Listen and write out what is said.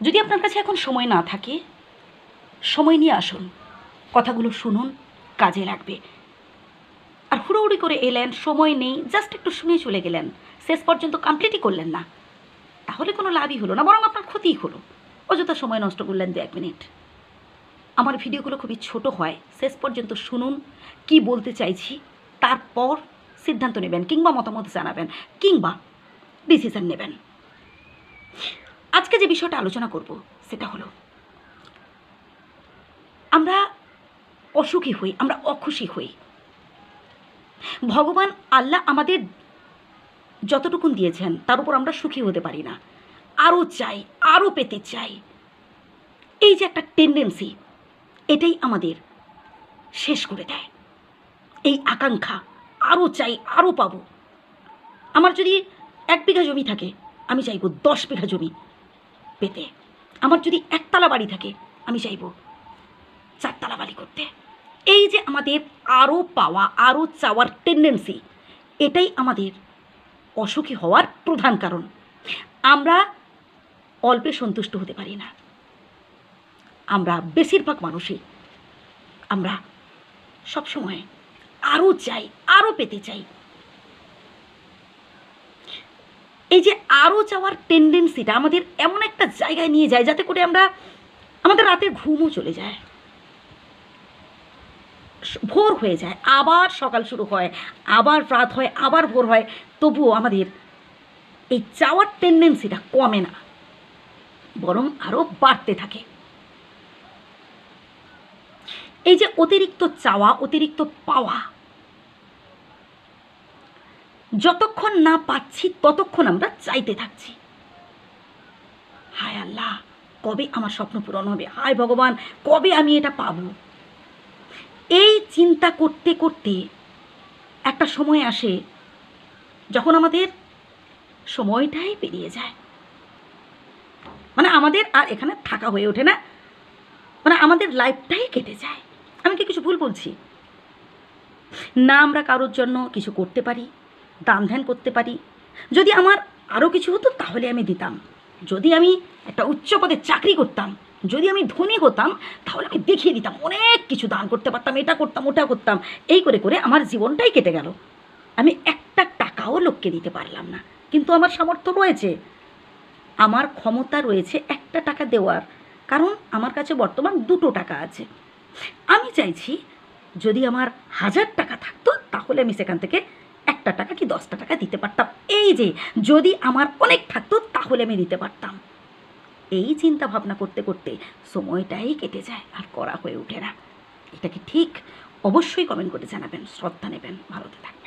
যদি আপনার কাছে এখন সময় না থাকে, সময় নিয়ে আসুন, কথাগুলো শুনুন, কাজে লাগবে। আর হুড়োহুড়ি করে এলেন, সময় নেই, জাস্ট একটু শুনে চলে গেলেন, শেষ পর্যন্ত কমপ্লিটই করলেন না, তাহলে কোনো লাভই হলো না, বরং আপনার ক্ষতিই হলো। অযথা সময় নষ্ট করলেন 2-1 মিনিট। আমার ভিডিওগুলো খুবই ছোট হয়, শেষ পর্যন্ত শুনুন, কি বলতে চাইছি, তারপর সিদ্ধান্ত নেবেন, কিংবা মতামত জানাবেন, কিংবা ডিসিশন নেবেন। আজকে যে বিষয়টা আলোচনা করব সেটা হলো, আমরা অসুখী হই, আমরা অখুশি হই। ভগবান আল্লাহ আমাদের যতটুকুন দিয়েছেন তার উপর আমরা সুখী হতে পারি না, আরও চাই, আরও পেতে চাই। এই যে একটা টেন্ডেন্সি, এটাই আমাদের শেষ করে দেয়। এই আকাঙ্ক্ষা, আরও চাই, আরও পাবো। আমার যদি 1 বিঘা জমি থাকে, আমি চাইব 10 বিঘা জমি পেতে। আমার যদি 1 তলা বাড়ি থাকে, আমি চাইব 4 তলা বাড়ি করতে। এই যে আমাদের আরও পাওয়া, আরও চাওয়ার টেন্ডেন্সি, এটাই আমাদের অসুখী হওয়ার প্রধান কারণ। আমরা অল্পে সন্তুষ্ট হতে পারি না। আমরা বেশিরভাগ মানুষই আমরা সবসময় আরও চাই, আরও পেতে চাই। এই যে আরও চাওয়ার টেন্ডেন্সিটা আমাদের এমন একটা জায়গায় নিয়ে যায় যাতে করে আমাদের রাতের ঘুমও চলে যায়, ভোর হয়ে যায়, আবার সকাল শুরু হয়, আবার রাত হয়, আবার ভোর হয়, তবুও আমাদের এই চাওয়ার টেন্ডেন্সিটা কমে না, বরং আরও বাড়তে থাকে। এই যে অতিরিক্ত চাওয়া, অতিরিক্ত পাওয়া, যতক্ষণ না পাচ্ছি ততক্ষণ আমরা চাইতে থাকছি। হায় আল্লাহ, কবে আমার স্বপ্ন পূরণ হবে, হায় ভগবান, কবে আমি এটা পাবো। এই চিন্তা করতে করতে একটা সময় আসে যখন আমাদের সময়টাই পেরিয়ে যায়, মানে আমাদের আর এখানে থাকা হয়ে ওঠে না, মানে আমাদের লাইফটাই কেটে যায়। আমি কি কিছু ভুল বলছি? না আমরা কারোর জন্য কিছু করতে পারি, দান ধ্যান করতে পারি। যদি আমার আরও কিছু হতো তাহলে আমি দিতাম। যদি আমি একটা উচ্চ পদে চাকরি করতাম, যদি আমি ধনী হতাম, তাহলে আমি দেখিয়ে দিতাম, অনেক কিছু দান করতে পারতাম, এটা করতাম, ওটা করতাম। এই করে করে আমার জীবনটাই কেটে গেল। আমি একটা টাকাও লোককে দিতে পারলাম না, কিন্তু আমার সামর্থ্য রয়েছে, আমার ক্ষমতা রয়েছে একটা টাকা দেওয়ার, কারণ আমার কাছে বর্তমান 2টো টাকা আছে। আমি চাইছি যদি আমার 1000 টাকা থাকতো তাহলে আমি সেখান থেকে 1টা টাকা কি 10টা টাকা দিতে পারতাম। এই যে যদি আমার অনেক থাকতো তাহলে আমি দিতে পারতাম। এই চিন্তা ভাবনা করতে করতে সময়টাই কেটে যায়, আর করা হয়ে ওঠে না। এটা কি ঠিক? অবশ্যই কমেন্ট করে জানাবেন। শ্রদ্ধা নেবেন। ভালো থাকবেন।